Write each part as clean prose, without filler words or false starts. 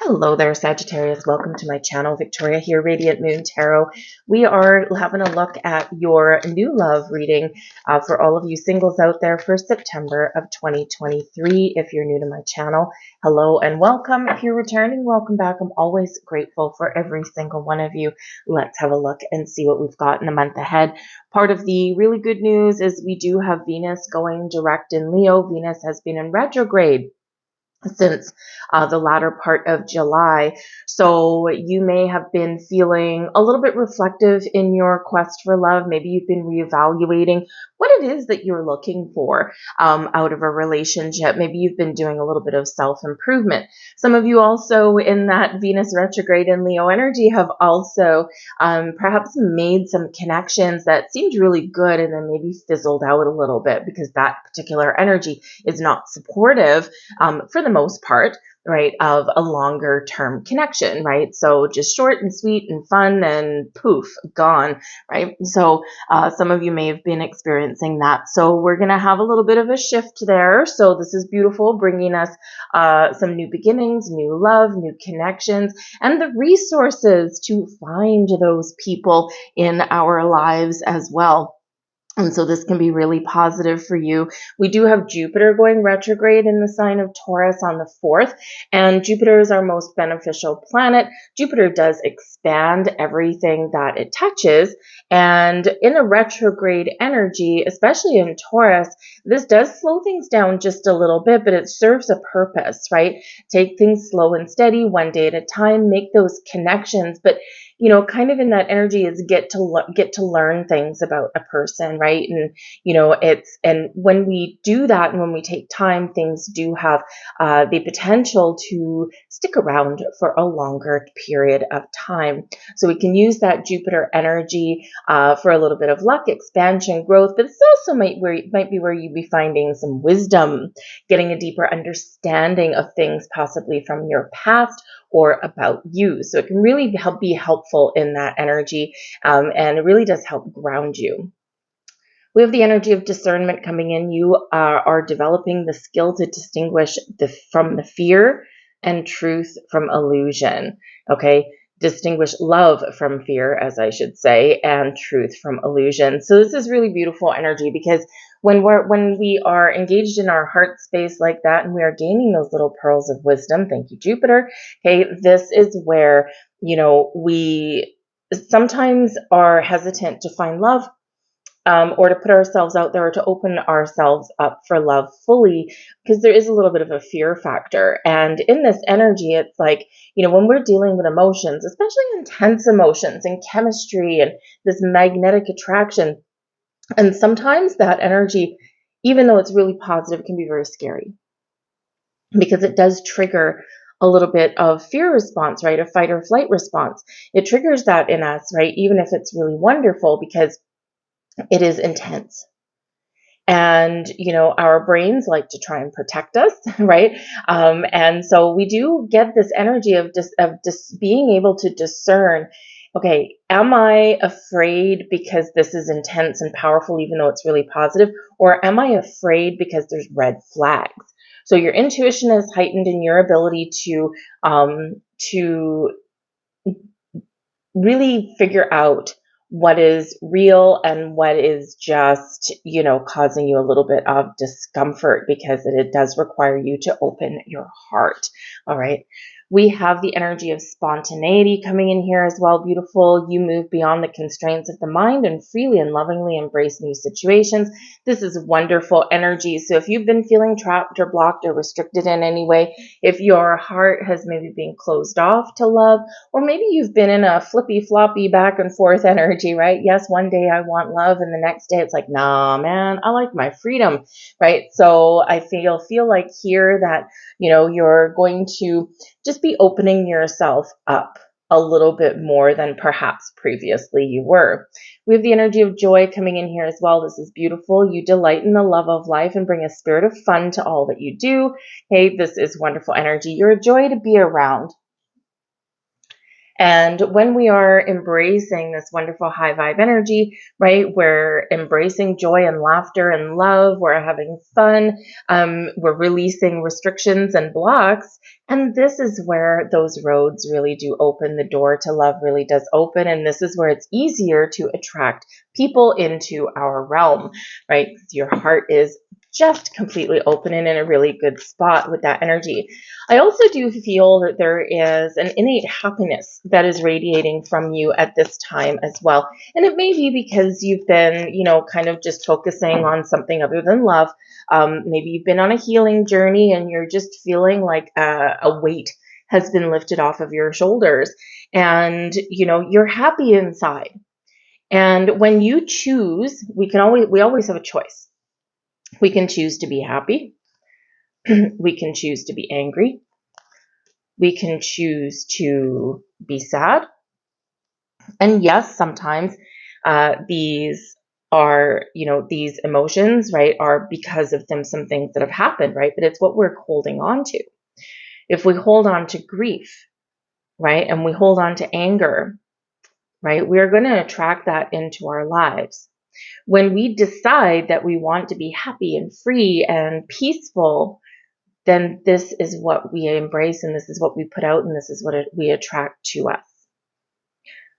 Hello there, Sagittarius. Welcome to my channel. Victoria here, Radiant Moon Tarot. We are having a look at your new love reading for all of you singles out there for September of 2023. If you're new to my channel, hello and welcome. If you're returning, welcome back. I'm always grateful for every single one of you. Let's have a look and see what we've got in the month ahead. Part of the really good news is we do have Venus going direct in Leo. Venus has been in retrograde since the latter part of July. So you may have been feeling a little bit reflective in your quest for love. Maybe you've been reevaluating what it is that you're looking for out of a relationship. Maybe you've been doing a little bit of self-improvement. Some of you also in that Venus retrograde and Leo energy have also perhaps made some connections that seemed really good and then maybe fizzled out a little bit because that particular energy is not supportive for the most part, right, of a longer term connection, right? So just short and sweet and fun and poof, gone, right? So some of you may have been experiencing that. So we're going to have a little bit of a shift there. So this is beautiful, bringing us some new beginnings, new love, new connections, and the resources to find those people in our lives as well. And so this can be really positive for you. We do have Jupiter going retrograde in the sign of Taurus on the 4th, and Jupiter is our most beneficial planet. Jupiter does expand everything that it touches, and in a retrograde energy, especially in Taurus, this does slow things down just a little bit, but it serves a purpose, right? Take things slow and steady, one day at a time, make those connections, but you know, kind of in that energy is get to learn things about a person, right? And you know, and when we do that and when we take time, things do have the potential to stick around for a longer period of time. So we can use that Jupiter energy for a little bit of luck, expansion, growth, but this also might be where you'd be finding some wisdom, getting a deeper understanding of things possibly from your past or about you. So it can really be helpful in that energy, and it really does help ground you. We have the energy of discernment coming in. You are developing the skill to distinguish from the fear and truth from illusion. Okay. Distinguish love from fear, as I should say, and truth from illusion. So this is really beautiful energy because when we are engaged in our heart space like that and we are gaining those little pearls of wisdom, thank you, Jupiter. Okay, this is where, you know, we sometimes are hesitant to find love, or to put ourselves out there, or to open ourselves up for love fully, because there is a little bit of a fear factor. And in this energy, it's like, you know, when we're dealing with emotions, especially intense emotions and chemistry and this magnetic attraction, and sometimes that energy, even though it's really positive, can be very scary because it does trigger a little bit of fear response, right? A fight or flight response. It triggers that in us, right? Even if it's really wonderful, because it is intense. And, you know, our brains like to try and protect us, right? And so we do get this energy of just being able to discern, okay, am I afraid because this is intense and powerful, even though it's really positive? Or am I afraid because there's red flags? So your intuition is heightened in your ability to really figure out what is real and what is just, you know, causing you a little bit of discomfort, because it does require you to open your heart. All right. We have the energy of spontaneity coming in here as well. Beautiful. You move beyond the constraints of the mind and freely and lovingly embrace new situations. This is wonderful energy. So if you've been feeling trapped or blocked or restricted in any way, if your heart has maybe been closed off to love, or maybe you've been in a flippy floppy back and forth energy, right? Yes, one day I want love, and the next day it's like, nah, man, I like my freedom, right? So I feel like here that, you know, you're going to just be opening yourself up a little bit more than perhaps previously you were. We have the energy of joy coming in here as well. This is beautiful. You delight in the love of life and bring a spirit of fun to all that you do. Hey, this is wonderful energy. You're a joy to be around. And when we are embracing this wonderful high vibe energy, right, we're embracing joy and laughter and love, we're having fun, we're releasing restrictions and blocks. And this is where those roads really do open. The door to love really does open. And this is where it's easier to attract people into our realm, right? Your heart is just completely open and in a really good spot with that energy. I also do feel that there is an innate happiness that is radiating from you at this time as well. And it may be because you've been, kind of just focusing on something other than love. Maybe you've been on a healing journey and you're just feeling like a weight has been lifted off of your shoulders, and you're happy inside. And when you choose, we always have a choice. We can choose to be happy. We can choose to be angry. We can choose to be sad. And yes, sometimes these are, these emotions, right, are because of some things that have happened, right? But it's what we're holding on to. If we hold on to grief, right, and we hold on to anger, right, we're going to attract that into our lives. When we decide that we want to be happy and free and peaceful, then this is what we embrace, and this is what we put out, and this is what we attract to us.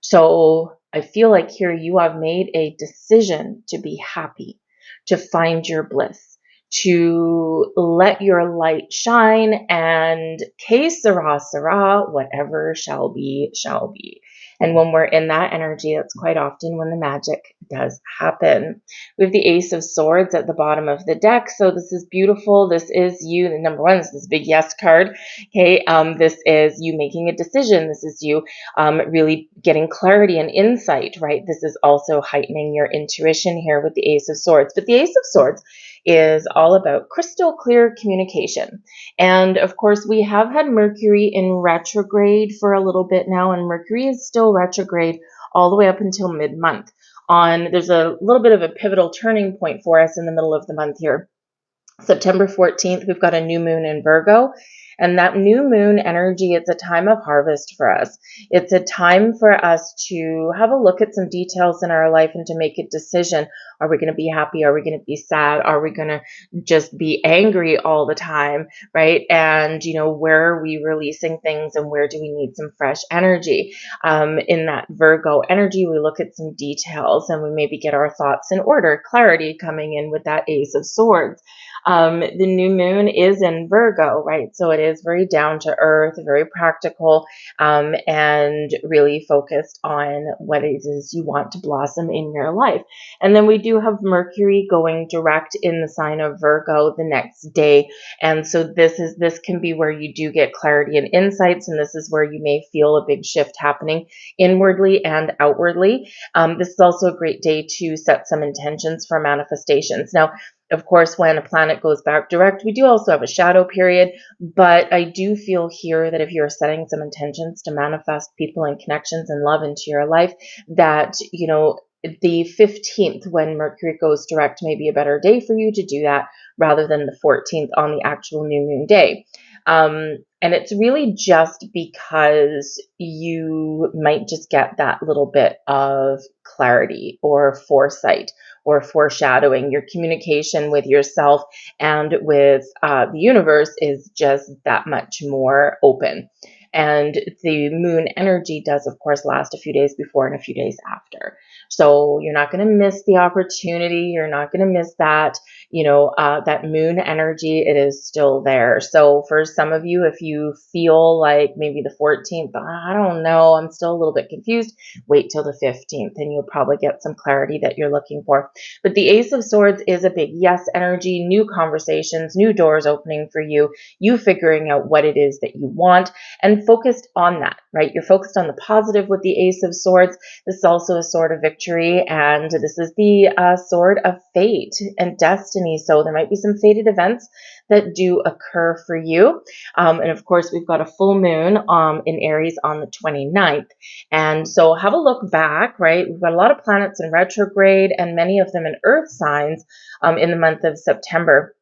So I feel like here you have made a decision to be happy, to find your bliss, to let your light shine, and que sera, sera, whatever shall be, shall be. And when we're in that energy, that's quite often when the magic does happen. We have the Ace of Swords at the bottom of the deck. So this is beautiful. This is you. The number one, this is big yes card. Okay. This is you making a decision. This is you really getting clarity and insight, right? This is also heightening your intuition here with the Ace of Swords. But the Ace of Swords is all about crystal clear communication. And of course, we have had Mercury in retrograde for a little bit now, and Mercury is still retrograde all the way up until mid-month. There's a little bit of a pivotal turning point for us in the middle of the month here. September 14th, we've got a new moon in Virgo. And that new moon energy, it's a time of harvest for us. It's a time for us to have a look at some details in our life and to make a decision. Are we going to be happy? Are we going to be sad? Are we going to just be angry all the time, right? And, where are we releasing things and where do we need some fresh energy? In that Virgo energy, we look at some details and we maybe get our thoughts in order, clarity coming in with that Ace of Swords. The new moon is in Virgo, right? So it is very down to earth, very practical, and really focused on what it is you want to blossom in your life. And then we do have Mercury going direct in the sign of Virgo the next day. And so this can be where you do get clarity and insights. And this is where you may feel a big shift happening inwardly and outwardly. This is also a great day to set some intentions for manifestations. Now, of course, when a planet goes back direct, we do also have a shadow period, but I do feel here that if you're setting some intentions to manifest people and connections and love into your life, that, the 15th, when Mercury goes direct, may be a better day for you to do that rather than the 14th on the actual new moon day. And it's really just because you might just get that little bit of clarity or foresight or foreshadowing. Your communication with yourself and with the universe is just that much more open. And the moon energy does, of course, last a few days before and a few days after. So you're not going to miss the opportunity. You're not going to miss that, that moon energy. It is still there. So for some of you, if you feel like maybe the 14th, I don't know, I'm still a little bit confused, wait till the 15th and you'll probably get some clarity that you're looking for. But the Ace of Swords is a big yes energy, new conversations, new doors opening for you, you figuring out what it is that you want and focused on that, right? You're focused on the positive with the Ace of Swords. This is also a sword of victory, and this is the sword of fate and destiny. So there might be some fated events that do occur for you. And of course, we've got a full moon in Aries on the 29th. And so have a look back, right? We've got a lot of planets in retrograde and many of them in earth signs in the month of September.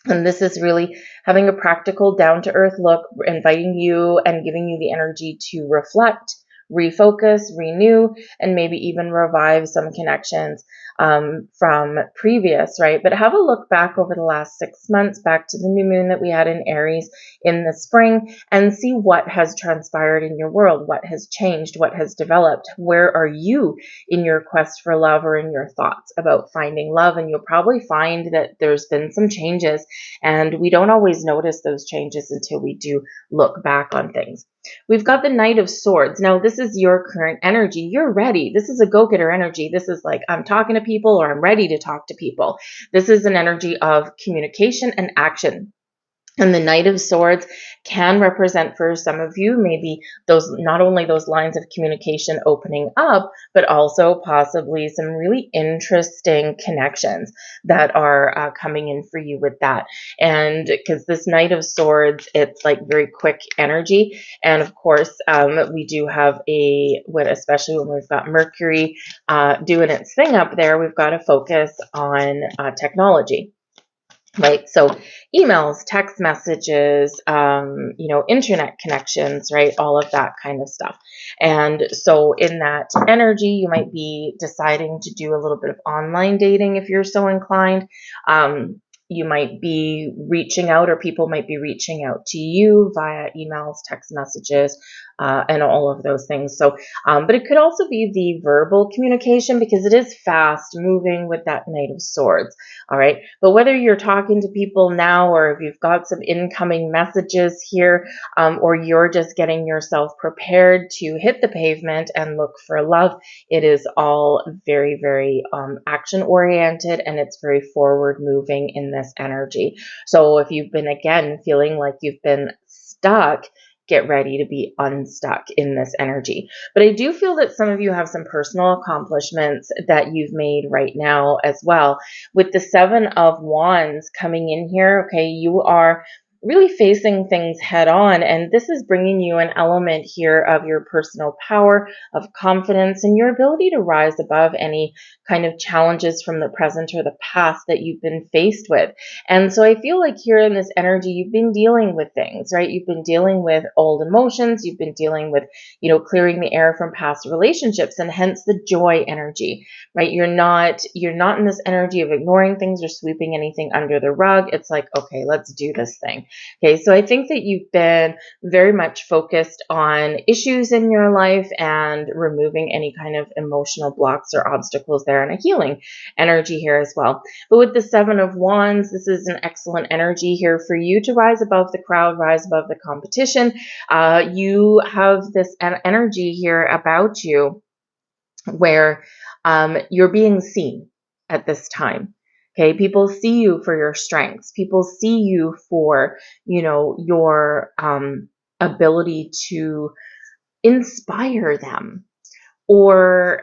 And this is really having a practical, down-to-earth look, inviting you and giving you the energy to reflect refocus, renew, and maybe even revive some connections from previous, right? But have a look back over the last 6 months, back to the new moon that we had in Aries in the spring, and see what has transpired in your world, what has changed, what has developed. Where are you in your quest for love or in your thoughts about finding love? And you'll probably find that there's been some changes, and we don't always notice those changes until we do look back on things. We've got the Knight of Swords. Now, this is your current energy. You're ready. This is a go-getter energy. This is like, I'm talking to people, or I'm ready to talk to people. This is an energy of communication and action. And the Knight of Swords can represent for some of you maybe those, not only those lines of communication opening up, but also possibly some really interesting connections that are coming in for you with that. And because this Knight of Swords, it's like very quick energy. And of course, we do have especially when we've got Mercury doing its thing up there, we've got to focus on technology. Right. So emails, text messages, internet connections, right? All of that kind of stuff. And so in that energy, you might be deciding to do a little bit of online dating if you're so inclined. You might be reaching out, or people might be reaching out to you via emails, text messages, and all of those things. So, but it could also be the verbal communication, because it is fast moving with that Knight of Swords. All right. But whether you're talking to people now, or if you've got some incoming messages here, or you're just getting yourself prepared to hit the pavement and look for love, it is all very, very action oriented, and it's very forward moving in this energy. So if you've been, again, feeling like you've been stuck, get ready to be unstuck in this energy. But I do feel that some of you have some personal accomplishments that you've made right now as well. With the Seven of Wands coming in here, okay, you are really facing things head on, and this is bringing you an element here of your personal power, of confidence, and your ability to rise above any kind of challenges from the present or the past that you've been faced with. And so I feel like here in this energy, you've been dealing with things, right? You've been dealing with old emotions, you've been dealing with, clearing the air from past relationships, and hence the joy energy, right? You're not in this energy of ignoring things or sweeping anything under the rug. It's like, okay, let's do this thing. Okay, so I think that you've been very much focused on issues in your life and removing any kind of emotional blocks or obstacles there, and a healing energy here as well. But with the Seven of Wands, this is an excellent energy here for you to rise above the crowd, rise above the competition. You have this energy here about you where you're being seen at this time. Okay, people see you for your strengths. People see you for, your ability to inspire them, or,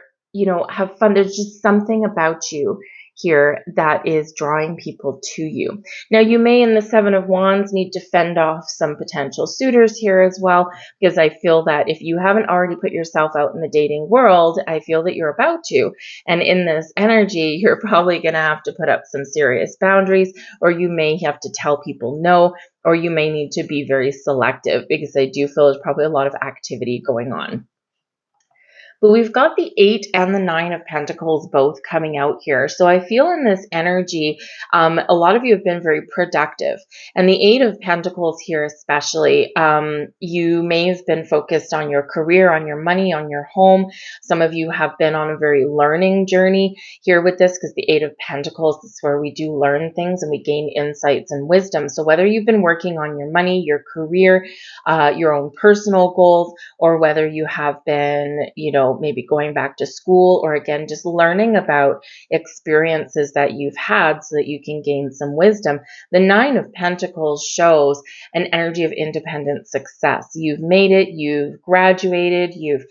have fun. There's just something about you here that is drawing people to you. Now, you may, in the Seven of Wands, need to fend off some potential suitors here as well, because I feel that if you haven't already put yourself out in the dating world, I feel that you're about to. And in this energy, you're probably going to have to put up some serious boundaries, or you may have to tell people no, or you may need to be very selective, because I do feel there's probably a lot of activity going on. But we've got the 8 and the 9 of Pentacles both coming out here. So I feel in this energy, a lot of you have been very productive. And the 8 of Pentacles here especially, you may have been focused on your career, on your money, on your home. Some of you have been on a very learning journey here with this, because the 8 of Pentacles is where we do learn things and we gain insights and wisdom. So whether you've been working on your money, your career, your own personal goals, or whether you have been, maybe going back to school, or again, just learning about experiences that you've had so that you can gain some wisdom. The 9 of Pentacles shows an energy of independent success. You've made it, you've graduated, you've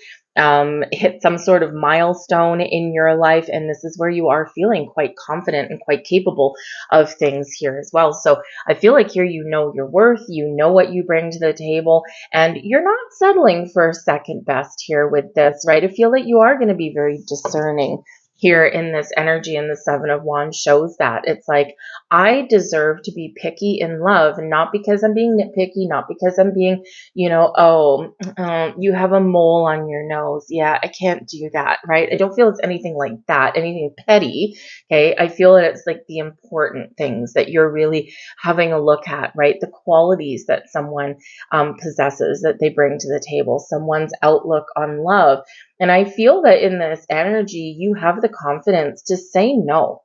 hit some sort of milestone in your life, and this is where you are feeling quite confident and quite capable of things here as well. So I feel like here you know your worth, you know what you bring to the table, and you're not settling for second best here with this, right? I feel that you are going to be very discerning here in this energy, and the Seven of Wands shows that. It's like, I deserve to be picky in love, not because I'm being nitpicky, not because I'm being, you have a mole on your nose. Yeah, I can't do that, right? I don't feel it's anything like that, anything petty. Okay. I feel that it's like the important things that you're really having a look at, right? The qualities that someone possesses, that they bring to the table, someone's outlook on love. And I feel that in this energy, you have the confidence to say no,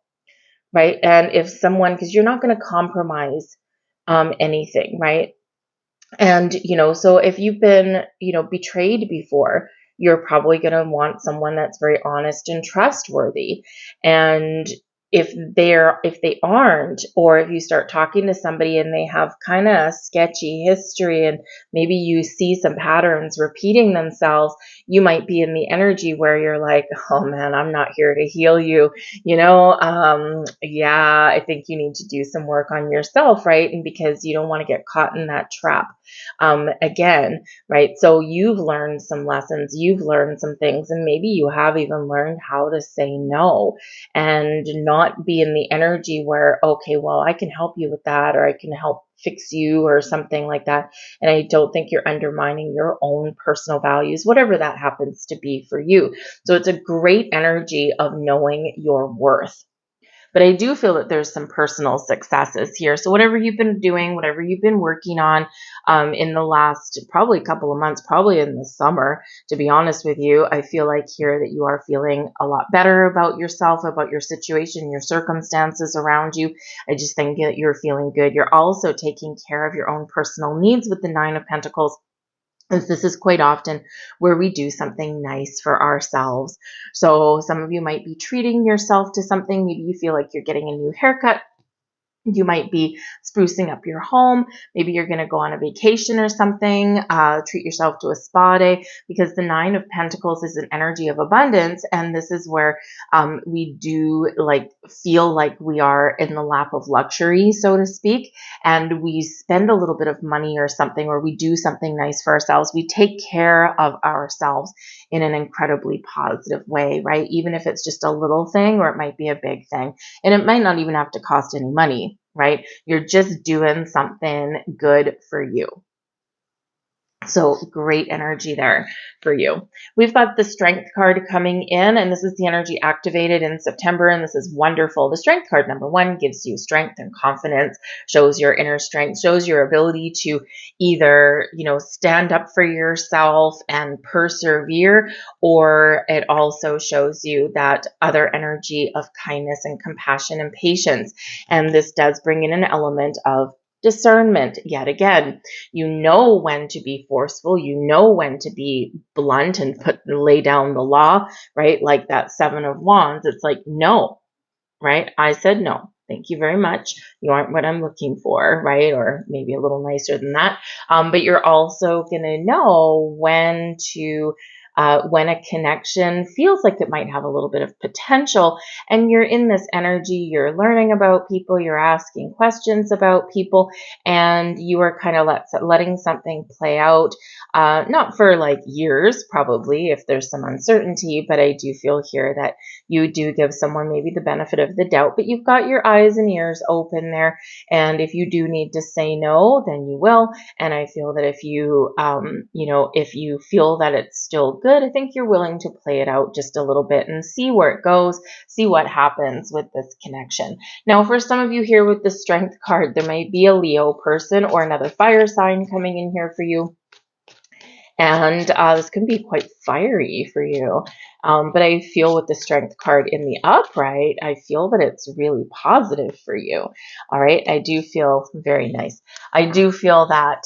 right? And if someone, because you're not going to compromise anything, right? And, so if you've been, betrayed before, you're probably going to want someone that's very honest and trustworthy. And if they aren't, or if you start talking to somebody and they have kind of a sketchy history, and maybe you see some patterns repeating themselves, you might be in the energy where you're like, oh man, I'm not here to heal you. Yeah, I think you need to do some work on yourself, right? And because you don't want to get caught in that trap again, right? So you've learned some lessons, you've learned some things, and maybe you have even learned how to say no and not be in the energy where, okay, well, I can help you with that, or I can help fix you or something like that. And I don't think you're undermining your own personal values, whatever that happens to be for you. So it's a great energy of knowing your worth. But I do feel that there's some personal successes here. So whatever you've been doing, whatever you've been working on in the last probably couple of months, probably in the summer, to be honest with you, I feel like here that you are feeling a lot better about yourself, about your situation, your circumstances around you. I just think that you're feeling good. You're also taking care of your own personal needs with the Nine of Pentacles. This is quite often where we do something nice for ourselves. So some of you might be treating yourself to something. Maybe you feel like you're getting a new haircut. You might be sprucing up your home. Maybe you're going to go on a vacation or something, treat yourself to a spa day, because the Nine of Pentacles is an energy of abundance. And this is where we do feel like we are in the lap of luxury, so to speak. And we spend a little bit of money or something, or we do something nice for ourselves. We take care of ourselves in an incredibly positive way, right? Even if it's just a little thing, or it might be a big thing. And it might not even have to cost any money, right? You're just doing something good for you. So great energy there for you. We've got the Strength card coming in, and this is the energy activated in September, and this is wonderful. The Strength card, number one, gives you strength and confidence, shows your inner strength, shows your ability to either, stand up for yourself and persevere, or it also shows you that other energy of kindness and compassion and patience. And this does bring in an element of discernment yet again. You know when to be forceful, you know when to be blunt and lay down the law, right? Like that Seven of Wands, it's like, no, right? I said no. Thank you very much. You aren't what I'm looking for, right? Or maybe a little nicer than that. But you're also going to know when to when a connection feels like it might have a little bit of potential, and you're in this energy, you're learning about people, you're asking questions about people, and you are kind of letting something play out, not for like years, probably, if there's some uncertainty, but I do feel here that you do give someone maybe the benefit of the doubt, but you've got your eyes and ears open there. And if you do need to say no, then you will. And I feel that if you, if you feel that it's still good, I think you're willing to play it out just a little bit and see where it goes, see what happens with this connection. Now, for some of you here with the Strength card, there might be a Leo person or another fire sign coming in here for you. And this can be quite fiery for you. But I feel with the Strength card in the upright, I feel that it's really positive for you. All right. I do feel very nice. I do feel that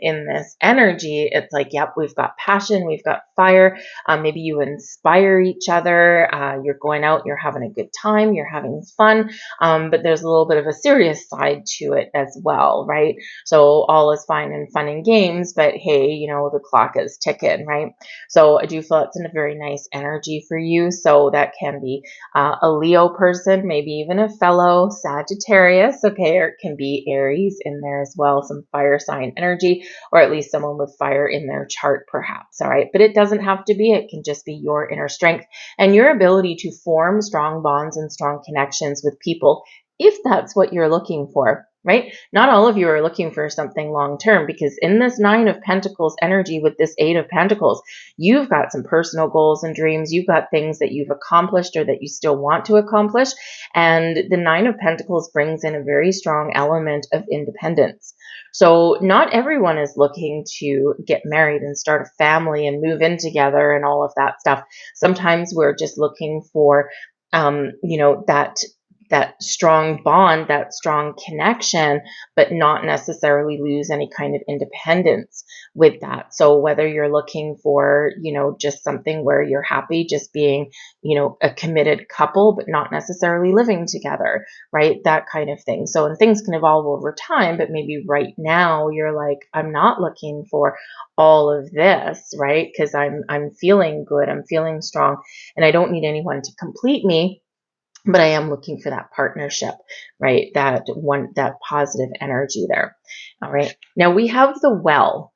in this energy, it's like, yep, we've got passion, we've got fire. Maybe you inspire each other. You're going out, you're having a good time, you're having fun. But there's a little bit of a serious side to it as well, right? So all is fine and fun and games, but hey, the clock is ticking, right? So I do feel it's in a very nice energy. energy for you. So that can be a Leo person, maybe even a fellow Sagittarius, okay, or it can be Aries in there as well, some fire sign energy, or at least someone with fire in their chart perhaps, all right? But it doesn't have to be, it can just be your inner strength and your ability to form strong bonds and strong connections with people if that's what you're looking for, right? Not all of you are looking for something long-term, because in this Nine of Pentacles energy with this Eight of Pentacles, you've got some personal goals and dreams. You've got things that you've accomplished or that you still want to accomplish. And the Nine of Pentacles brings in a very strong element of independence. So not everyone is looking to get married and start a family and move in together and all of that stuff. Sometimes we're just looking for, that strong bond, that strong connection, but not necessarily lose any kind of independence with that. So whether you're looking for, just something where you're happy just being, a committed couple, but not necessarily living together, right? That kind of thing. So, and things can evolve over time, but maybe right now you're like, I'm not looking for all of this, right? Because I'm feeling good, I'm feeling strong, and I don't need anyone to complete me. But I am looking for that partnership, right? That positive energy there. All right. Now we have the Well.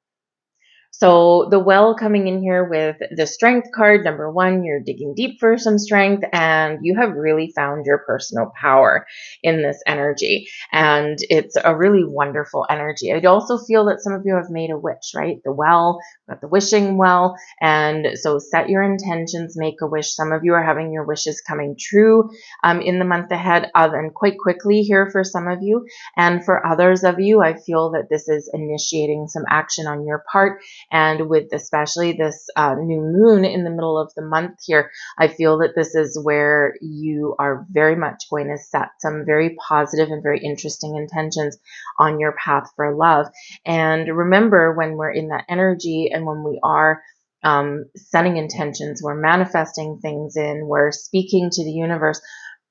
So the Well coming in here with the Strength card. Number one, you're digging deep for some strength, and you have really found your personal power in this energy. And it's a really wonderful energy. I also feel that some of you have made a wish, right? The Well, got the wishing well. And so set your intentions, make a wish. Some of you are having your wishes coming true in the month ahead, and quite quickly here for some of you. And for others of you, I feel that this is initiating some action on your part. And with especially this new moon in the middle of the month here, I feel that this is where you are very much going to set some very positive and very interesting intentions on your path for love. And remember, when we're in that energy and when we are setting intentions, we're manifesting things in, we're speaking to the universe.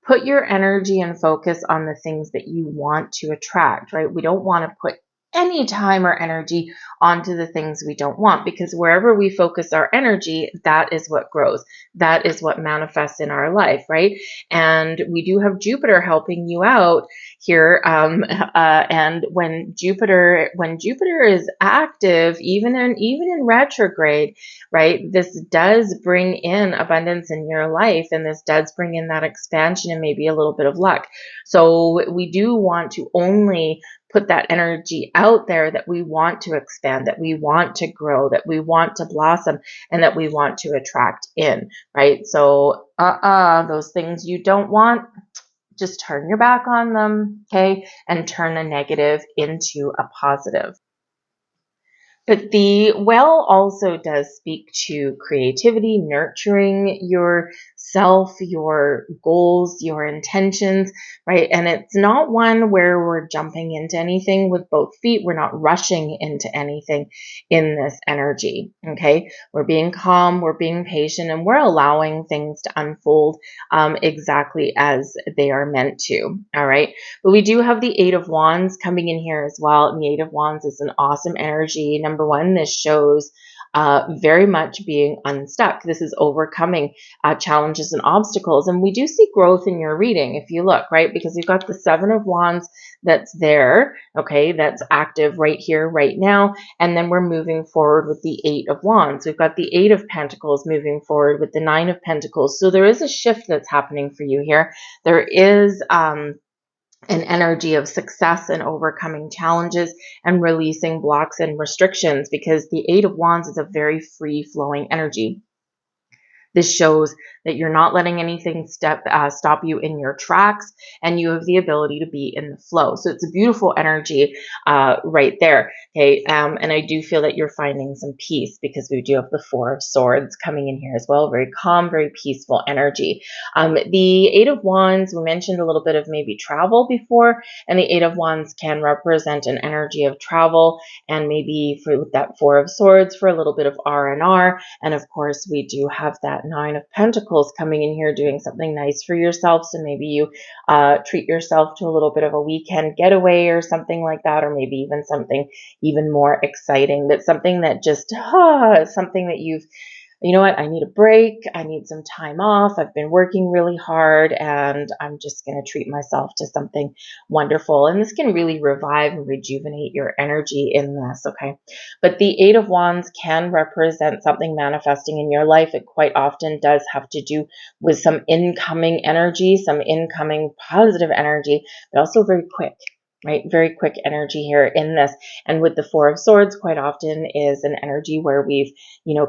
Put your energy and focus on the things that you want to attract, right? We don't want to put any time or energy onto the things we don't want, because wherever we focus our energy, that is what grows. That is what manifests in our life, right? And we do have Jupiter helping you out here. And when Jupiter is active, even in retrograde, right, this does bring in abundance in your life, and this does bring in that expansion and maybe a little bit of luck. So we do want to only put that energy out there that we want to expand, that we want to grow, that we want to blossom, and that we want to attract in, right? So those things you don't want, just turn your back on them, okay? And turn a negative into a positive. But the Well also does speak to creativity, nurturing yourself, your goals, your intentions, right? And it's not one where we're jumping into anything with both feet. We're not rushing into anything in this energy, okay? We're being calm, we're being patient, and we're allowing things to unfold exactly as they are meant to, all right? But we do have the Eight of Wands coming in here as well. And the Eight of Wands is an awesome energy. Number one, this shows very much being unstuck. This is overcoming challenges and obstacles. And we do see growth in your reading if you look, right? Because you've got the Seven of Wands that's there, okay, that's active right here, right now. And then we're moving forward with the Eight of Wands. We've got the Eight of Pentacles moving forward with the Nine of Pentacles. So there is a shift that's happening for you here. There is an energy of success and overcoming challenges and releasing blocks and restrictions, because the Eight of Wands is a very free-flowing energy. This shows that you're not letting anything stop you in your tracks, and you have the ability to be in the flow. So it's a beautiful energy right there. Okay, and I do feel that you're finding some peace, because we do have the Four of Swords coming in here as well. Very calm, very peaceful energy. The Eight of Wands, we mentioned a little bit of maybe travel before, and the Eight of Wands can represent an energy of travel, and maybe for that Four of Swords for a little bit of R&R. And of course, we do have that Nine of Pentacles coming in here, doing something nice for yourself. So maybe you treat yourself to a little bit of a weekend getaway or something like that, or maybe even something even more exciting. That's something that just something that you've you know what, I need a break. I need some time off. I've been working really hard and I'm just going to treat myself to something wonderful. And this can really revive and rejuvenate your energy in this, okay? But the Eight of Wands can represent something manifesting in your life. It quite often does have to do with some incoming energy, some incoming positive energy, but also very quick. Right? Very quick energy here in this. And with the Four of Swords, quite often is an energy where we've,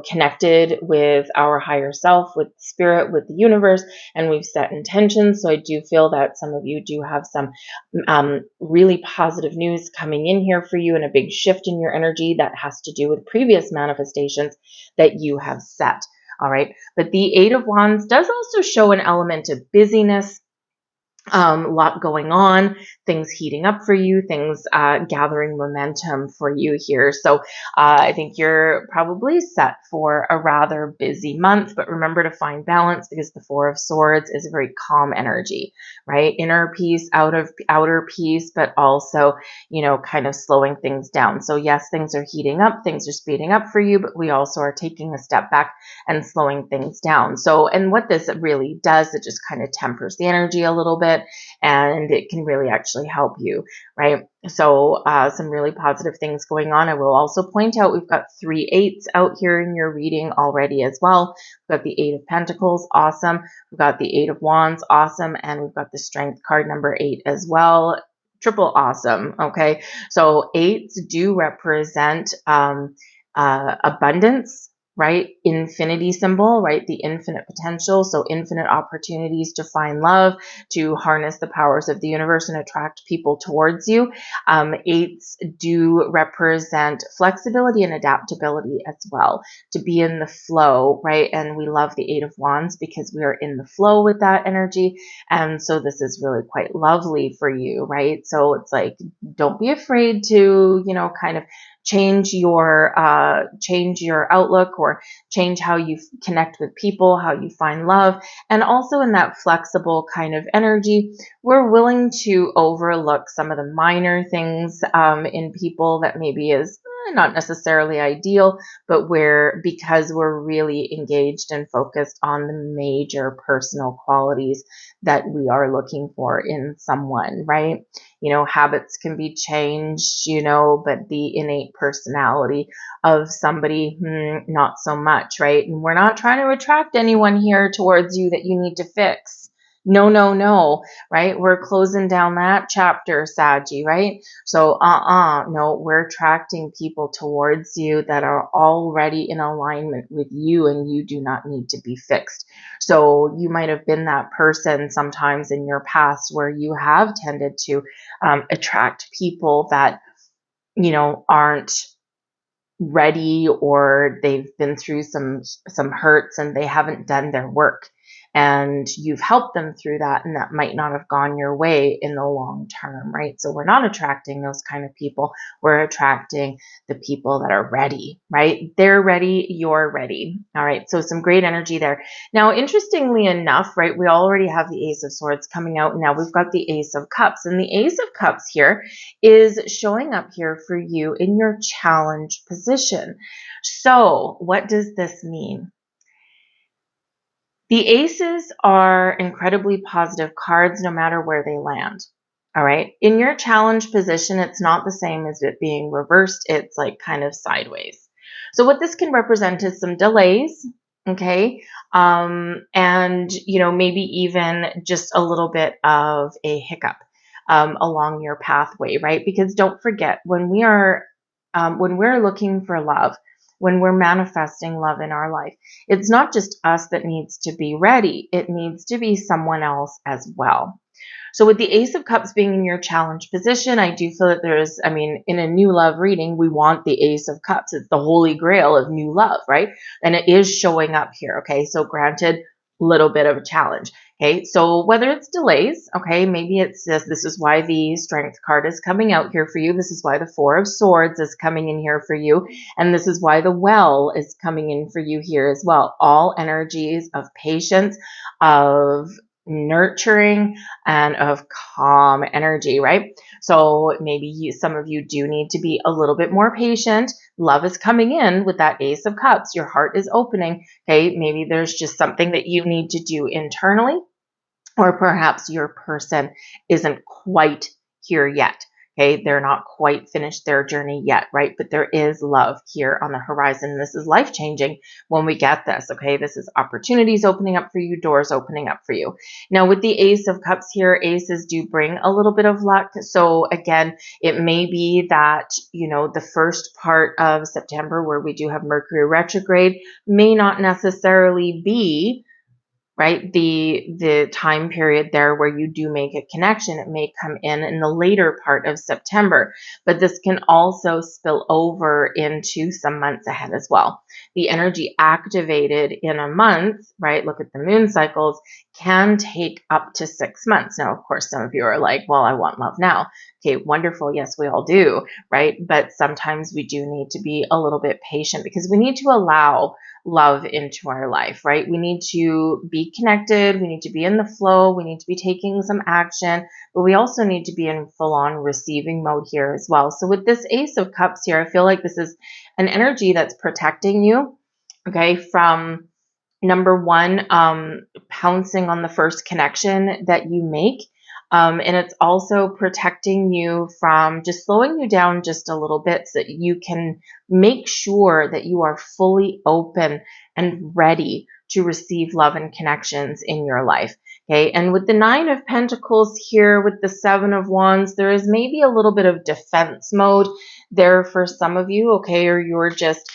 connected with our higher self, with spirit, with the universe, and we've set intentions. So I do feel that some of you do have some really positive news coming in here for you and a big shift in your energy that has to do with previous manifestations that you have set. All right. But the Eight of Wands does also show an element of busyness. A lot going on, things heating up for you, things gathering momentum for you here. So I think you're probably set for a rather busy month, but remember to find balance because the Four of Swords is a very calm energy, right? Inner peace, outer peace, but also, kind of slowing things down. So yes, things are heating up, things are speeding up for you, but we also are taking a step back and slowing things down. So, and what this really does, it just kind of tempers the energy a little bit and it can really actually help you, right? So some really positive things going on. I will also point out we've got 3 8s out here in your reading already as well. We've got the 8 of Pentacles, awesome. We've got the 8 of Wands, awesome. And we've got the Strength card number 8 as well. Triple awesome, okay? So 8s do represent abundance, right? Infinity symbol, right? The infinite potential. So infinite opportunities to find love, to harness the powers of the universe and attract people towards you. 8s do represent flexibility and adaptability as well, to be in the flow, right? And we love the 8 of Wands because we are in the flow with that energy. And so this is really quite lovely for you, right? So it's like, don't be afraid to, kind of change your outlook or change how you connect with people, how you find love. And also in that flexible kind of energy, we're willing to overlook some of the minor things in people that maybe is not necessarily ideal, but because we're really engaged and focused on the major personal qualities that we are looking for in someone, right? Habits can be changed, but the innate personality of somebody, not so much, right? And we're not trying to attract anyone here towards you that you need to fix. No, right? We're closing down that chapter, Saggy, right? So, no, we're attracting people towards you that are already in alignment with you and you do not need to be fixed. So you might have been that person sometimes in your past where you have tended to attract people that, aren't ready or they've been through some hurts and they haven't done their work. And you've helped them through that, and that might not have gone your way in the long term, right? So we're not attracting those kind of people. We're attracting the people that are ready, right? They're ready, you're ready. All right, so some great energy there. Now, interestingly enough, right, we already have the Ace of Swords coming out. Now we've got the Ace of Cups, and the Ace of Cups here is showing up here for you in your challenge position. So what does this mean? The aces are incredibly positive cards no matter where they land. All right. In your challenge position, it's not the same as it being reversed. It's like kind of sideways. So what this can represent is some delays. Okay. And, maybe even just a little bit of a hiccup along your pathway, right? Because don't forget, when we're looking for love, when we're manifesting love in our life, it's not just us that needs to be ready. It needs to be someone else as well. So with the Ace of Cups being in your challenge position, I do feel that in a new love reading, we want the Ace of Cups. It's the holy grail of new love, right? And it is showing up here, okay? So granted, little bit of a challenge. Okay, so whether it's delays, okay, maybe it's just, this is why the Strength card is coming out here for you. This is why the Four of Swords is coming in here for you. And this is why the Well is coming in for you here as well. All energies of patience, of nurturing and of calm energy, right? So maybe some of you do need to be a little bit more patient. Love is coming in with that Ace of Cups. Your heart is opening. Okay, maybe there's just something that you need to do internally, or perhaps your person isn't quite here yet. Okay, they're not quite finished their journey yet, right? But there is love here on the horizon. This is life changing when we get this. Okay, this is opportunities opening up for you, doors opening up for you. Now, with the Ace of Cups here, aces do bring a little bit of luck. So again, it may be that, the first part of September, where we do have Mercury retrograde, may not necessarily be right, the time period there where you do make a connection. It may come in the later part of September, but this can also spill over into some months ahead as well. The energy activated in a month, right, look at the moon cycles, can take up to 6 months. Now, of course, some of you are like, well, I want love now. Okay, wonderful. Yes, we all do, right? But sometimes we do need to be a little bit patient because we need to allow love into our life, right? We need to be connected. We need to be in the flow. We need to be taking some action, but we also need to be in full on receiving mode here as well. So with this Ace of Cups here, I feel like this is an energy that's protecting you, okay, from number one, pouncing on the first connection that you make. And it's also protecting you from just slowing you down just a little bit so that you can make sure that you are fully open and ready to receive love and connections in your life. Okay. And with the Nine of Pentacles here, with the Seven of Wands, there is maybe a little bit of defense mode there for some of you. Okay. Or you're just,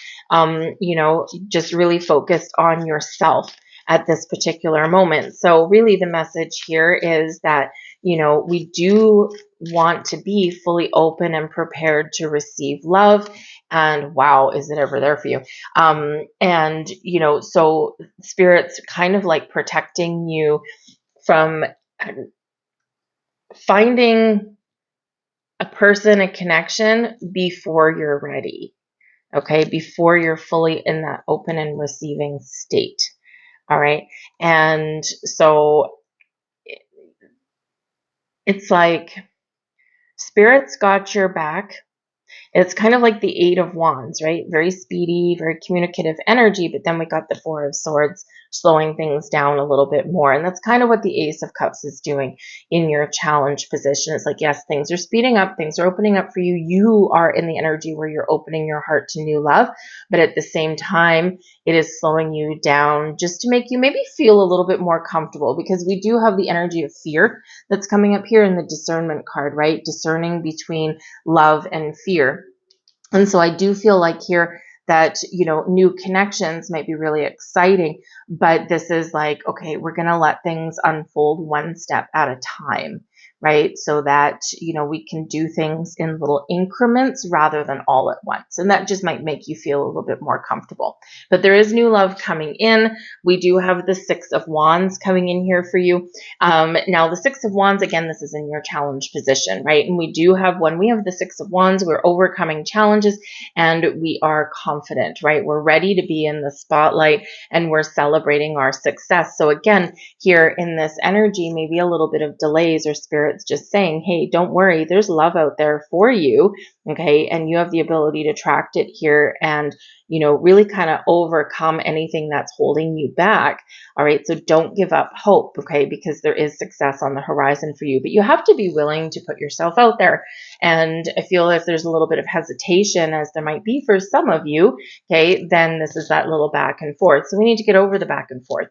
just really focused on yourself at this particular moment. So really the message here is that, we do want to be fully open and prepared to receive love. And wow, is it ever there for you? So Spirit's kind of like protecting you from finding a person, a connection before you're ready. Okay, before you're fully in that open and receiving state. All right. And so it's like Spirit's got your back. It's kind of like the Eight of Wands, right? Very speedy, very communicative energy, but then we got the Four of Swords slowing things down a little bit more. And that's kind of what the Ace of Cups is doing in your challenge position. It's like, yes, things are speeding up, things are opening up for you. You are in the energy where you're opening your heart to new love, but at the same time, it is slowing you down just to make you maybe feel a little bit more comfortable, because we do have the energy of fear that's coming up here in the discernment card, right? Discerning between love and fear. And so I do feel like here that, new connections might be really exciting, but this is like, okay, we're going to let things unfold one step at a time, right? So that, we can do things in little increments rather than all at once. And that just might make you feel a little bit more comfortable. But there is new love coming in. We do have the Six of Wands coming in here for you. Now the Six of Wands, again, this is in your challenge position, right? And we do have, when we have the Six of Wands, we're overcoming challenges and we are confident, right? We're ready to be in the spotlight and we're celebrating our success. So again, here in this energy, maybe a little bit of delays, or Spirit's just saying, hey, don't worry, there's love out there for you. Okay. And you have the ability to attract it here and, really kind of overcome anything that's holding you back. All right. So don't give up hope. Okay. Because there is success on the horizon for you, but you have to be willing to put yourself out there. And I feel if there's a little bit of hesitation, as there might be for some of you, okay, then this is that little back and forth. So we need to get over the back and forth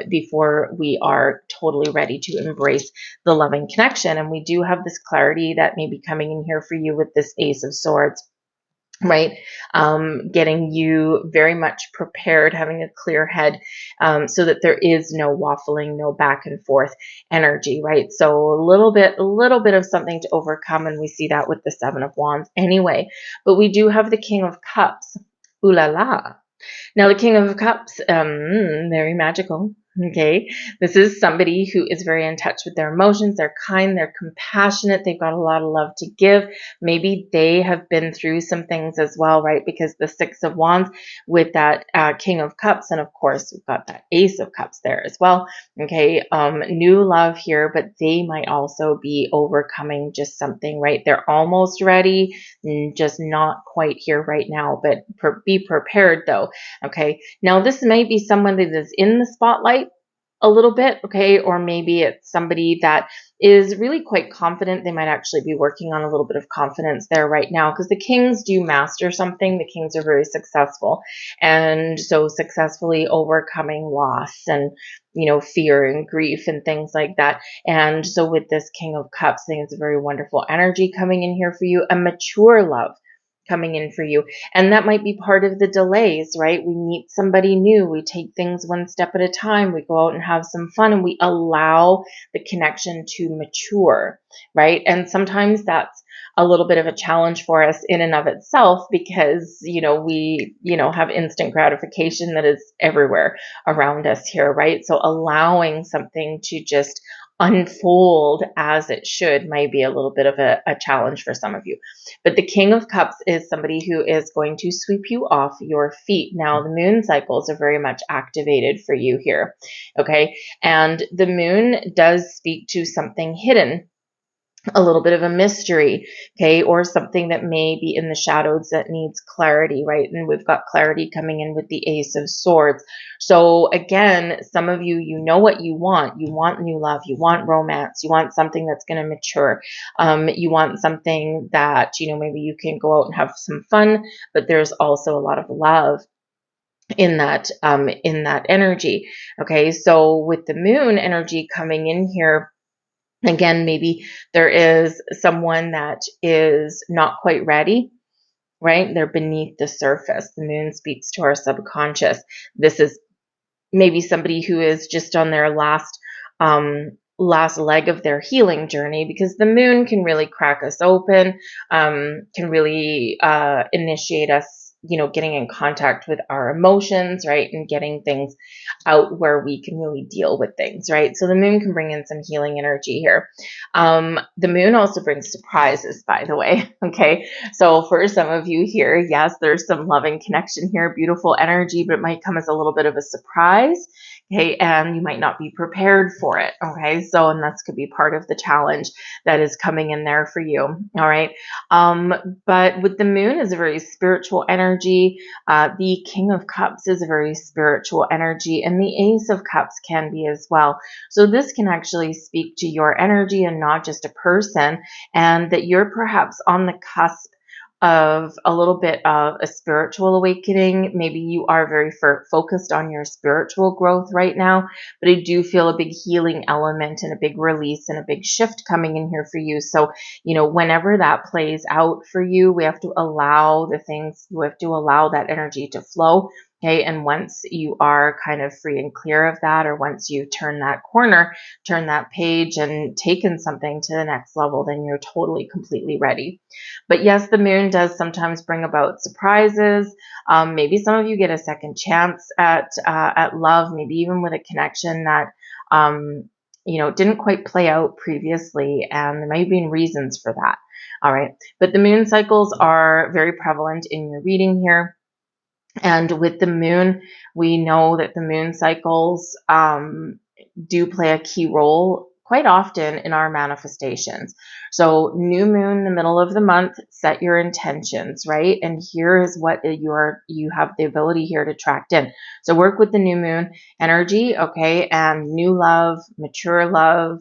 before we are totally ready to embrace the loving connection. And we do have this clarity that may be coming in here for you with this Ace of Swords, right? Getting you very much prepared, having a clear head, so that there is no waffling, no back and forth energy, right? So a little bit of something to overcome. And we see that with the Seven of Wands anyway, but we do have the King of Cups. Ooh la la. Now, the King of Cups, very magical. Okay, this is somebody who is very in touch with their emotions. They're kind, they're compassionate, they've got a lot of love to give. Maybe they have been through some things as well, right? Because the Six of Wands with that King of Cups, and of course, we've got that Ace of Cups there as well. Okay, new love here, but they might also be overcoming just something, right? They're almost ready, just not quite here right now, but be prepared though. Okay, now this may be someone that is in the spotlight a little bit, okay, or maybe it's somebody that is really quite confident. They might actually be working on a little bit of confidence there right now, because the kings do master something. The kings are very successful, and so successfully overcoming loss and, you know, fear and grief and things like that. And so with this King of Cups, I think it's a very wonderful energy coming in here for you, a mature love coming in for you. And that might be part of the delays, right? We meet somebody new, we take things one step at a time, we go out and have some fun, and we allow the connection to mature, right? And sometimes that's a little bit of a challenge for us in and of itself, because, you know, we, you know, have instant gratification that is everywhere around us here, right? So allowing something to just unfold as it should might be a little bit of a challenge for some of you. But the King of Cups is somebody who is going to sweep you off your feet. Now, the moon cycles are very much activated for you here, okay? And the moon does speak to something hidden, a little bit of a mystery, okay, or something that may be in the shadows that needs clarity, right? And we've got clarity coming in with the Ace of Swords. So again, some of you, you know what you want. You want new love. You want romance. You want something that's going to mature. You want something that, you know, maybe you can go out and have some fun, but there's also a lot of love in that energy. Okay, so with the moon energy coming in here, again, maybe there is someone that is not quite ready, right? They're beneath the surface. The moon speaks to our subconscious. This is maybe somebody who is just on their last leg of their healing journey, because the moon can really crack us open, can really initiate us, you know, getting in contact with our emotions, right? And getting things out where we can really deal with things, right? So the moon can bring in some healing energy here. The moon also brings surprises, by the way. Okay. So for some of you here, yes, there's some loving connection here, beautiful energy, but it might come as a little bit of a surprise. Okay, and you might not be prepared for it. Okay, so, and that's could be part of the challenge that is coming in there for you. All right, but with the moon is a very spiritual energy. The King of Cups is a very spiritual energy, and the Ace of Cups can be as well. So this can actually speak to your energy and not just a person, and that you're perhaps on the cusp of a little bit of a spiritual awakening. Maybe you are very focused on your spiritual growth right now, but I do feel a big healing element and a big release and a big shift coming in here for you. So, you know, whenever that plays out for you, we have to allow that energy to flow. Okay, and once you are kind of free and clear of that, or once you turn that corner, turn that page and taken something to the next level, then you're totally, completely ready. But yes, the moon does sometimes bring about surprises. Maybe some of you get a second chance at love, maybe even with a connection that, you know, didn't quite play out previously, and there may have been reasons for that. All right, but the moon cycles are very prevalent in your reading here. And with the moon, we know that the moon cycles do play a key role quite often in our manifestations. So new moon in the middle of the month, set your intentions, right? And here is what you have the ability here to attract in. So work with the new moon energy, okay? And new love, mature love,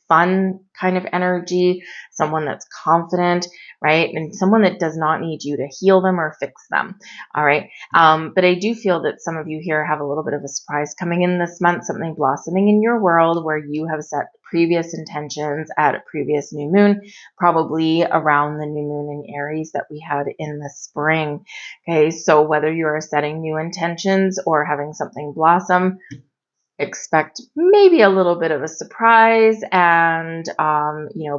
fun kind of energy, someone that's confident, right? And someone that does not need you to heal them or fix them. All right. But I do feel that some of you here have a little bit of a surprise coming in this month, something blossoming in your world where you have set previous intentions at a previous new moon, probably around the new moon in Aries that we had in the spring. Okay. So whether you are setting new intentions or having something blossom, expect maybe a little bit of a surprise, and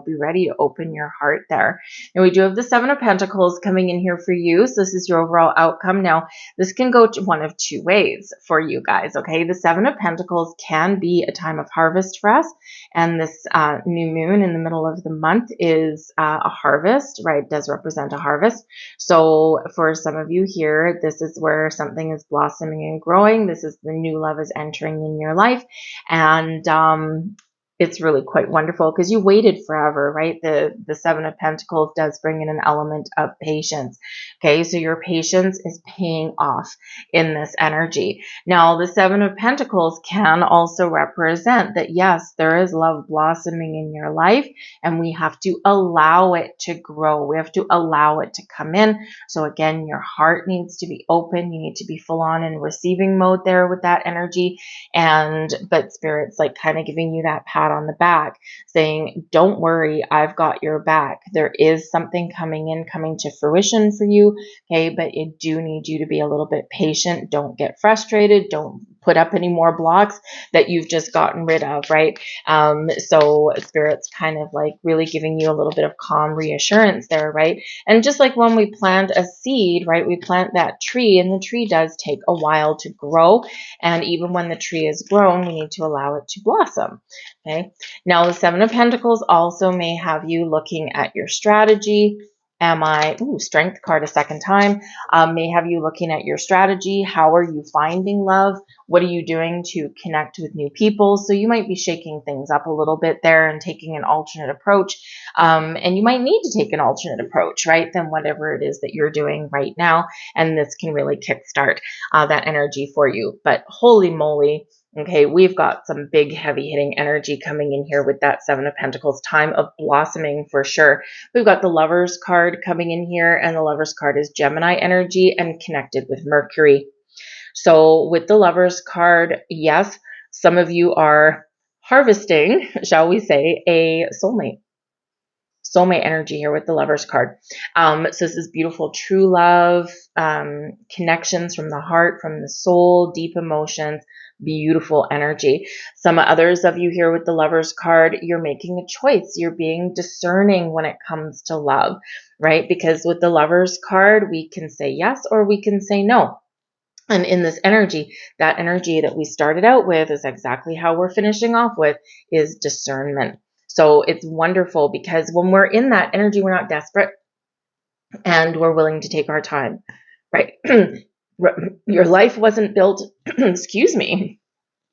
be ready to open your heart there. And we do have the Seven of Pentacles coming in here for you. So this is your overall outcome. Now, this can go to one of two ways for you guys, okay? The Seven of Pentacles can be a time of harvest for us, and this new moon in the middle of the month is a harvest, right? It does represent a harvest. So for some of you here, this is where something is blossoming and growing. This is the new love is entering in your life, and it's really quite wonderful because you waited forever, right? The Seven of Pentacles does bring in an element of patience. Okay, so your patience is paying off in this energy. Now, the Seven of Pentacles can also represent that, yes, there is love blossoming in your life, and we have to allow it to grow. We have to allow it to come in. So again, your heart needs to be open. You need to be full on in receiving mode there with that energy. But Spirit's like kind of giving you that pat on the back, saying, don't worry, I've got your back. There is something coming to fruition for you. Okay, but I do need you to be a little bit patient. Don't get frustrated. Don't put up any more blocks that you've just gotten rid of, right? So Spirit's kind of like really giving you a little bit of calm reassurance there, right? And just like when we plant a seed, right, we plant that tree, and the tree does take a while to grow. And even when the tree is grown, we need to allow it to blossom. Okay. Now, the Seven of Pentacles also may have you looking at your strategy. Strength card a second time, may have you looking at your strategy. How are you finding love? What are you doing to connect with new people? So you might be shaking things up a little bit there and taking an alternate approach. And you might need to take an alternate approach, right, than whatever it is that you're doing right now. And this can really kickstart that energy for you. But holy moly, okay, we've got some big, heavy-hitting energy coming in here with that Seven of Pentacles, time of blossoming for sure. We've got the Lovers card coming in here, and the Lovers card is Gemini energy and connected with Mercury. So with the Lovers card, yes, some of you are harvesting, shall we say, a soulmate energy here with the Lovers card. So this is beautiful, true love, connections from the heart, from the soul, deep emotions, beautiful energy. Some others of you here with the Lovers card, you're making a choice. You're being discerning when it comes to love, right? Because with the Lovers card, we can say yes or we can say no. And in this energy, that energy that we started out with is exactly how we're finishing off with, is discernment. So it's wonderful because when we're in that energy, we're not desperate and we're willing to take our time, right? Your life wasn't built, excuse me.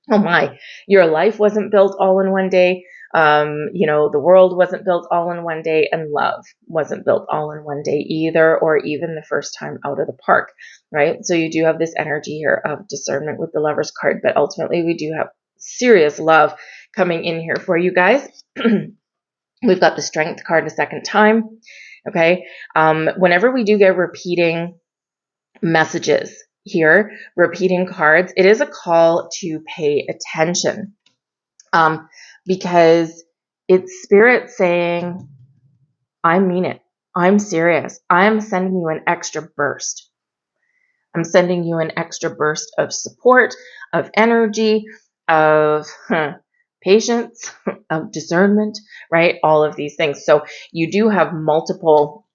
Oh my, your life wasn't built all in one day. The world wasn't built all in one day, and love wasn't built all in one day either, or even the first time out of the park, right? So you do have this energy here of discernment with the Lovers card, but ultimately we do have serious love coming in here for you guys. We've got the Strength card a second time, okay? Whenever we do get repeating messages here, repeating cards, it is a call to pay attention, because it's Spirit saying, I mean it. I'm serious. I'm sending you an extra burst. I'm sending you an extra burst of support, of energy, of patience, of discernment, right? All of these things. So you do have multiple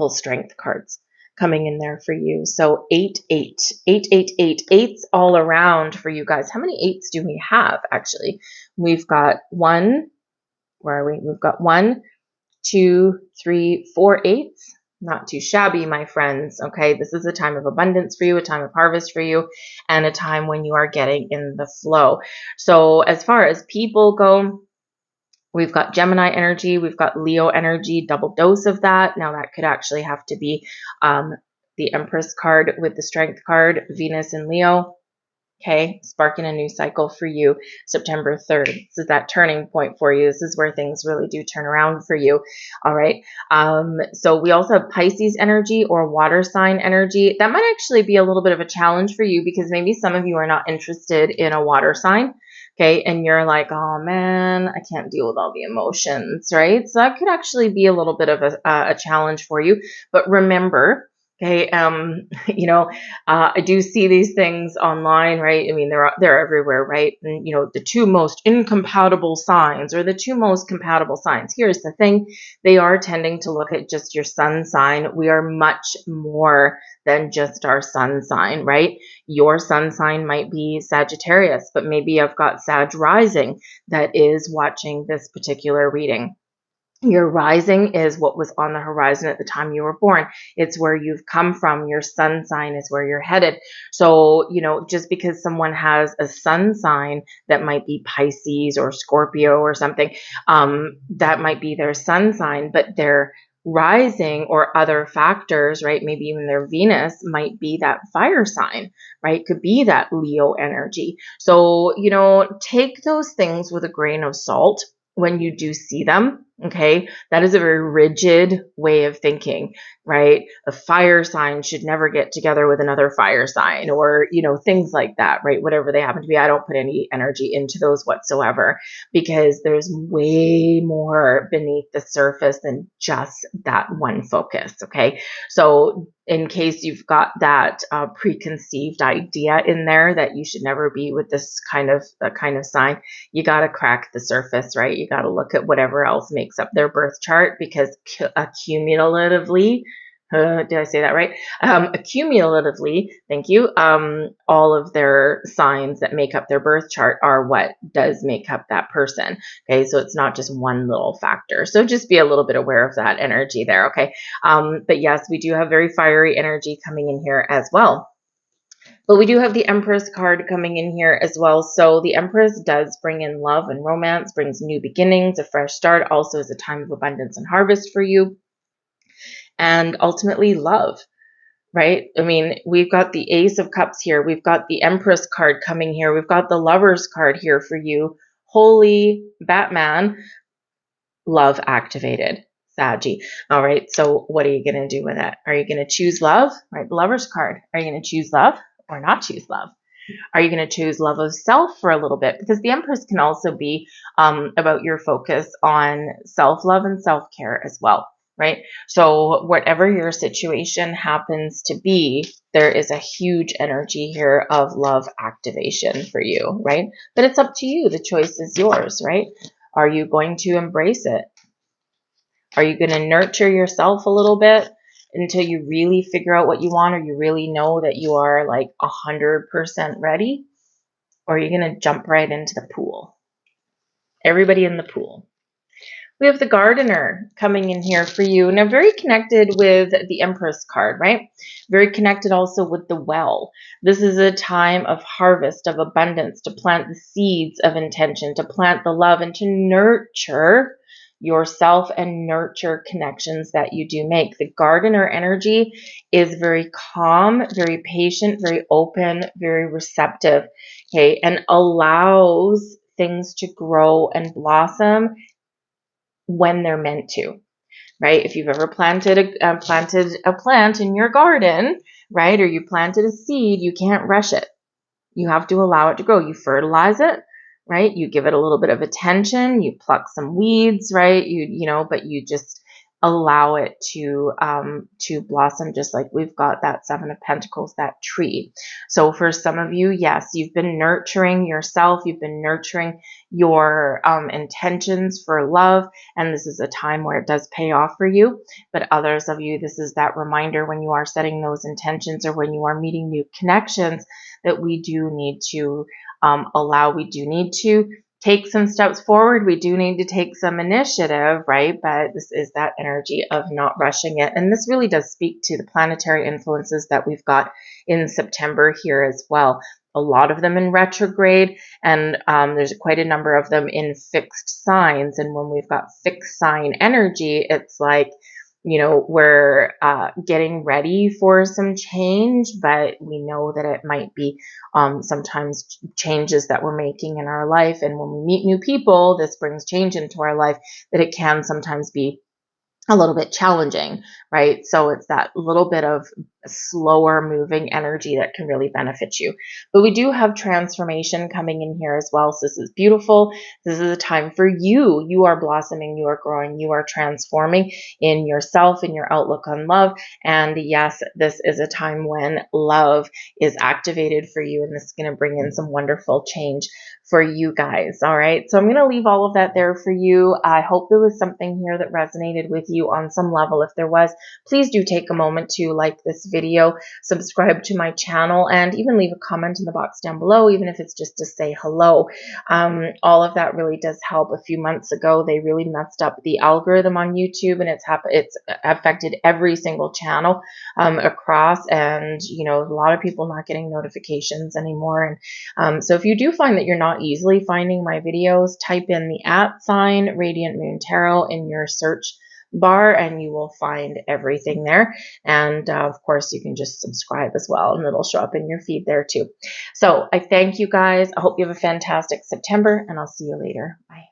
Strength cards coming in there for you. So 8, 8, 8, 8, 8, 8's all around for you guys. How many 8s do we have actually? We've got 1, where are we? We've got 1, 2, 3, 4 8s. Not too shabby, my friends. Okay, this is a time of abundance for you, a time of harvest for you, and a time when you are getting in the flow. So as far as people go, we've got Gemini energy, we've got Leo energy, double dose of that. Now that could actually have to be the Empress card with the Strength card, Venus and Leo. Okay, sparking a new cycle for you, September 3rd. This is that turning point for you. This is where things really do turn around for you. All right. So we also have Pisces energy or water sign energy. That might actually be a little bit of a challenge for you because maybe some of you are not interested in a water sign. Okay, and you're like, oh man, I can't deal with all the emotions, right? So that could actually be a little bit of a challenge for you. But remember, Okay, I do see these things online, right? I mean, they're everywhere, right? And the two most incompatible signs, or the two most compatible signs. Here's the thing: they are tending to look at just your sun sign. We are much more than just our sun sign, right? Your sun sign might be Sagittarius, but maybe I've got Sag rising that is watching this particular reading. Your rising is what was on the horizon at the time you were born. It's where you've come from. Your sun sign is where you're headed. So, just because someone has a sun sign that might be Pisces or Scorpio or something, that might be their sun sign, but their rising or other factors, right? Maybe even their Venus might be that fire sign, right? Could be that Leo energy. So, take those things with a grain of salt when you do see them. Okay, that is a very rigid way of thinking, right? A fire sign should never get together with another fire sign, or things like that, right? Whatever they happen to be. I don't put any energy into those whatsoever, because there's way more beneath the surface than just that one focus. Okay, so in case you've got that preconceived idea in there that you should never be with this kind of sign, you got to crack the surface, right? You got to look at whatever else makes up their birth chart, because accumulatively, did I say that right? Accumulatively, thank you. All of their signs that make up their birth chart are what does make up that person. Okay, so it's not just one little factor. So just be a little bit aware of that energy there. Okay, but yes, we do have very fiery energy coming in here as well. But we do have the Empress card coming in here as well. So the Empress does bring in love and romance, brings new beginnings, a fresh start, also is a time of abundance and harvest for you, and ultimately love, right? I mean, we've got the Ace of Cups here. We've got the Empress card coming here. We've got the Lovers card here for you. Holy Batman, love activated. Saggy. All right, so what are you going to do with it? Are you going to choose love? Right, the Lovers card. Are you going to choose love or not choose love? Are you going to choose love of self for a little bit? Because the Empress can also be about your focus on self-love and self-care as well, right? So whatever your situation happens to be, there is a huge energy here of love activation for you, right? But it's up to you. The choice is yours, right? Are you going to embrace it? Are you going to nurture yourself a little bit until you really figure out what you want, or you really know that you are like 100% ready? Or are you going to jump right into the pool? Everybody in the pool. We have the Gardener coming in here for you. Now, very connected with the Empress card, right? Very connected also with the Well. This is a time of harvest, of abundance, to plant the seeds of intention, to plant the love, and to nurture yourself and nurture connections that you do make. The Gardener energy is very calm, very patient, very open, very receptive, okay, and allows things to grow and blossom when they're meant to, right? If you've ever planted a plant in your garden, right, or you planted a seed, you can't rush it. You have to allow it to grow. You fertilize it, right? You give it a little bit of attention. You pluck some weeds, right? But you just allow it to blossom, just like we've got that Seven of Pentacles, that tree. So for some of you, yes, you've been nurturing yourself. You've been nurturing your intentions for love, and this is a time where it does pay off for you. But others of you, this is that reminder when you are setting those intentions, or when you are meeting new connections, that we do need to we do need to take some steps forward. We do need to take some initiative, right? But this is that energy of not rushing it. And this really does speak to the planetary influences that we've got in September here as well. A lot of them in retrograde, and there's quite a number of them in fixed signs. And when we've got fixed sign energy, it's like, we're getting ready for some change, but we know that it might be sometimes changes that we're making in our life. And when we meet new people, this brings change into our life, that it can sometimes be a little bit challenging, right? So it's that little bit of slower moving energy that can really benefit you. But we do have transformation coming in here as well. So this is beautiful. This is a time for you. You are blossoming, you are growing, you are transforming in yourself, in your outlook on love. And yes, this is a time when love is activated for you, and this is going to bring in some wonderful change for you guys. All right. So I'm going to leave all of that there for you. I hope there was something here that resonated with you on some level. If there was, please do take a moment to like this video, subscribe to my channel, and even leave a comment in the box down below, even if it's just to say hello. All of that really does help. A few months ago, they really messed up the algorithm on YouTube, and it's affected every single channel across, and a lot of people not getting notifications anymore. And so if you do find that you're not easily finding my videos, type in the @ Radiant Moon Tarot in your search bar and you will find everything there. And of course, you can just subscribe as well, and it'll show up in your feed there too. So I thank you guys. I hope you have a fantastic September, and I'll see you later. Bye.